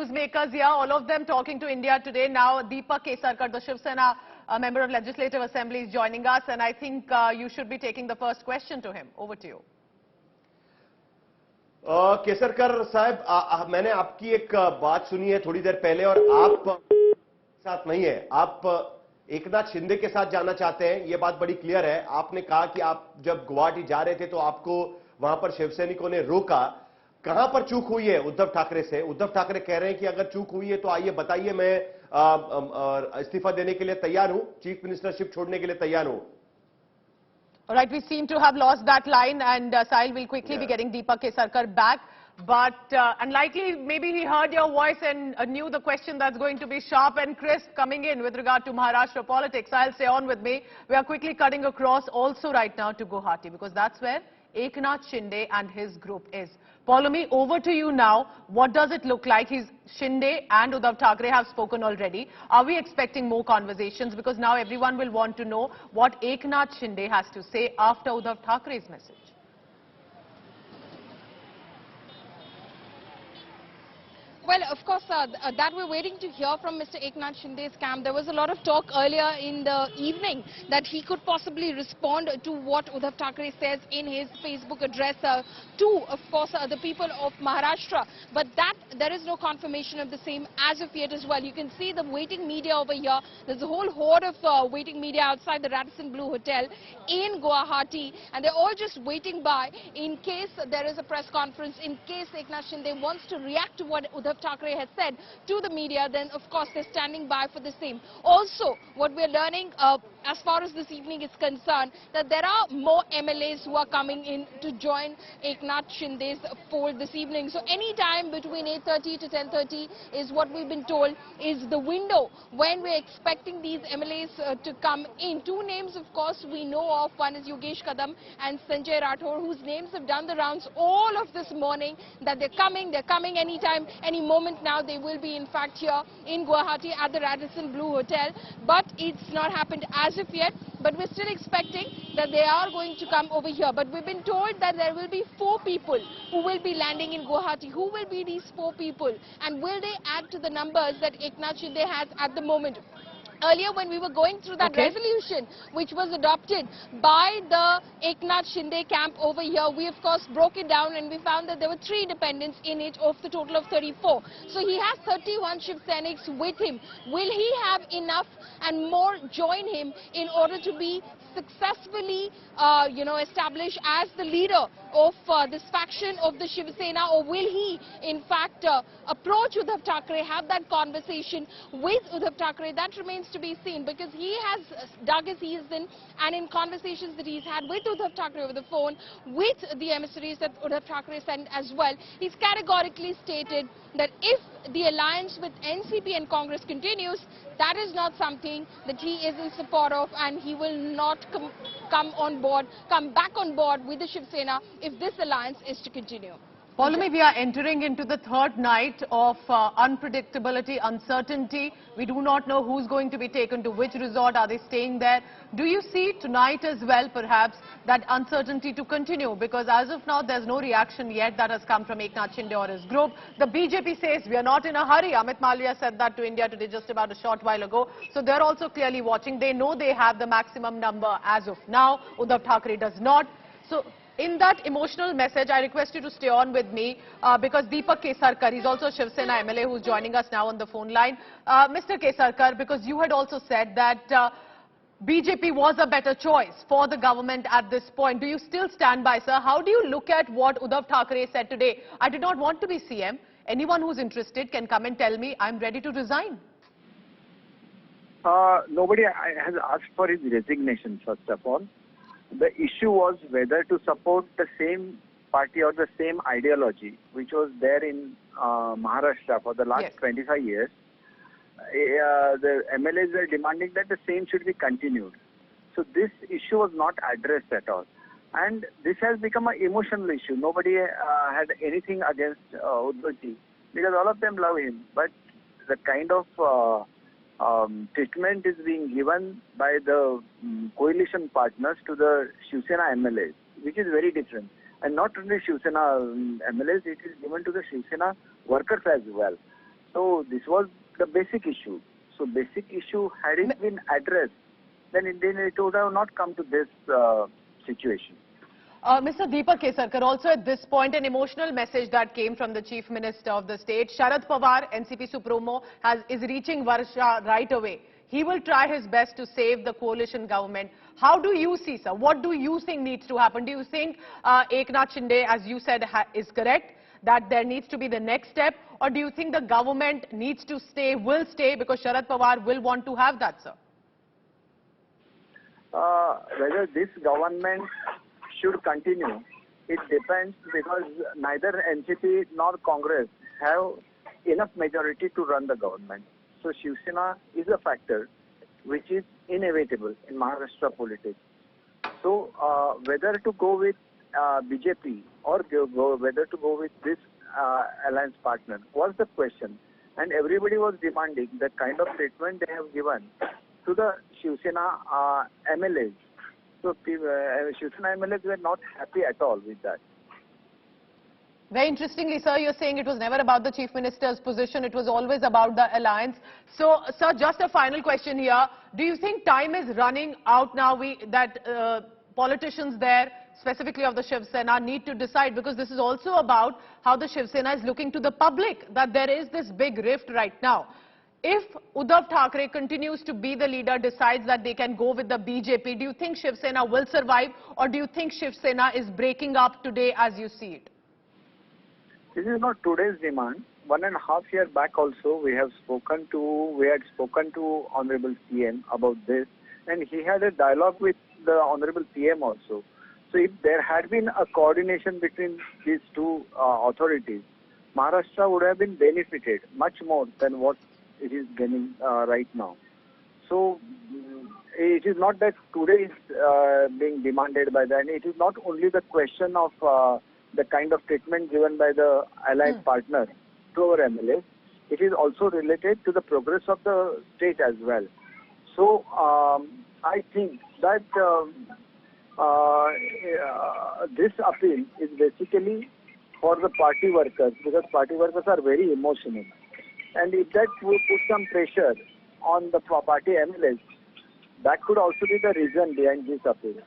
newsmakers here, all of them talking to India today. Now, Deepak Kesarkar, the Shiv Sena member of Legislative Assembly, is joining us, and I think you should be taking the first question to him. Over to you. Kesarkar साहब, मैंने आपकी एक बात सुनी है थोड़ी देर पहले, और आप साथ नहीं है, आप एकनाथ शिंदे के साथ जाना चाहते हैं, ये बात बड़ी क्लियर है। आपने कहा कि आप जब गुवाहाटी जा रहे थे तो आपको वहां पर शिवसैनिकों ने रोका। कहां पर चूक हुई है उद्धव ठाकरे से? उद्धव ठाकरे कह रहे हैं कि अगर चूक हुई है तो आइए बताइए, मैं इस्तीफा देने के लिए तैयार हूं, चीफ मिनिस्टरशिप छोड़ने के लिए तैयार हूं। All right, we seem to have lost that line, and Sahil will quickly be getting Deepak Kesarkar back. But unlikely, maybe he heard your voice and knew the question that's going to be sharp and crisp coming in with regard to Maharashtra politics. Sahil, stay on with me. We are quickly cutting across also right now to Guwahati, because that's where Eknath Shinde and his group is. Paulomi, over to you now. What does it look like? Shinde and Uddhav Thackeray have spoken already. Are we expecting more conversations? Because now everyone will want to know what Eknath Shinde has to say after Uddhav Thackeray's message. Well, of course, that we're waiting to hear from Mr. Eknath Shinde's camp. There was a lot of talk earlier in the evening that he could possibly respond to what Uddhav Thackeray says in his Facebook address to, of course, the people of Maharashtra. But that there is no confirmation of the same as of yet as well. You can see the waiting media over here. There's a whole horde of waiting media outside the Radisson Blu Hotel in Guwahati, and they're all just waiting by in case there is a press conference, in case Eknath Shinde wants to react to what Uddhav Thackeray has said to the media. Then of course they're standing by for the same. Also, what we're learning as far as this evening is concerned, that there are more MLAs who are coming in to join Eknath Shinde's fold this evening. So any time between 8:30 to 10:30 is what we've been told is the window when we're expecting these MLAs to come in. Two names, of course, we know of. One is Yogesh Kadam and Sanjay Rathore, whose names have done the rounds all of this morning, that they're coming anytime, any moment now. They will be in fact here in Guwahati at the Radisson Blu Hotel, but it's not happened as of yet. But we're still expecting that they are going to come over here. But we've been told that there will be 4 people who will be landing in Guwahati. Who will be these 4 people? And will they add to the numbers that Eknath Shinde has at the moment? Earlier, when we were going through that resolution, which was adopted by the Eknath Shinde camp over here, we of course broke it down and we found that there were 3 dependents in it of the total of 34. So he has 31 Shiv Senics with him. Will he have enough and more join him in order to be successfully, established as the leader of this faction of the Shiv Sena, or will he in fact approach Uddhav Thackeray, have that conversation with Uddhav Thackeray? That remains to be seen, because he has dug his heels in, and in conversations that he's had with Uddhav Thackeray over the phone, with the emissaries that Uddhav Thackeray sent as well, he's categorically stated that if the alliance with NCP and Congress continues, that is not something that he is in support of, and he will not come back on board with the Shiv Sena if this alliance is to continue. Paulomi, we are entering into the 3rd night of unpredictability, uncertainty. We do not know who's going to be taken to which resort. Are they staying there? Do you see tonight as well, perhaps, that uncertainty to continue? Because as of now, there's no reaction yet that has come from Eknath Shinde or his group. The BJP says we are not in a hurry. Amit Malviya said that to India today just about a short while ago. So they're also clearly watching. They know they have the maximum number as of now. Uddhav Thackeray does not. So in that emotional message, I request you to stay on with me because Deepak Kesarkar, he's also Shiv Sena MLA who's joining us now on the phone line. Mr. Kesarkar, because you had also said that BJP was a better choice for the government at this point. Do you still stand by, sir? How do you look at what Uddhav Thackeray said today? I do not want to be CM. Anyone who's interested can come and tell me I'm ready to resign. Nobody has asked for his resignation, first of all. The issue was whether to support the same party or the same ideology which was there in Maharashtra for the last 25 years. The MLAs were demanding that the same should be continued. So this issue was not addressed at all. And this has become an emotional issue. Nobody had anything against Uddhavji because all of them love him. But the kind of treatment is being given by the coalition partners to the Shiv Sena MLAs, which is very different. And not only Shiv Sena MLAs, it is given to the Shiv Sena workers as well. So this was the basic issue. So basic issue, had it been addressed, then it would have not come to this situation. Mr. Deepak Kesarkar, also at this point, an emotional message that came from the Chief Minister of the state. Sharad Pawar, NCP Supremo, is reaching Varsha right away. He will try his best to save the coalition government. How do you see, sir? What do you think needs to happen? Do you think Eknath Shinde, as you said, is correct, that there needs to be the next step? Or do you think the government needs to stay, will stay, because Sharad Pawar will want to have that, sir? Whether this government should continue, it depends, because neither NCP nor Congress have enough majority to run the government. So Shiv Sena is a factor which is inevitable in Maharashtra politics. So whether to go with BJP or whether to go with this alliance partner was the question. And everybody was demanding the kind of treatment they have given to the Shiv Sena MLAs. So Shiv Sena MLAs were not happy at all with that. Very interestingly, sir, you're saying it was never about the Chief Minister's position, it was always about the alliance. So, sir, just a final question here. Do you think time is running out now that politicians there, specifically of the Shiv Sena, need to decide, because this is also about how the Shiv Sena is looking to the public, that there is this big rift right now. If Uddhav Thackeray continues to be the leader, decides that they can go with the BJP, do you think Shiv Sena will survive, or do you think Shiv Sena is breaking up today as you see it? This is not today's demand. 1.5 years back also we had spoken to Honorable CM about this, and he had a dialogue with the Honorable PM also. So if there had been a coordination between these two authorities, Maharashtra would have been benefited much more than what it is getting right now. So it is not that today is being demanded by that. It is not only the question of the kind of treatment given by the allied partner to our MLAs. It is also related to the progress of the state as well. So I think that this appeal is basically for the party workers, because party workers are very emotional. And if that would put some pressure on the party MLAs, that could also be the reason behind this appeal.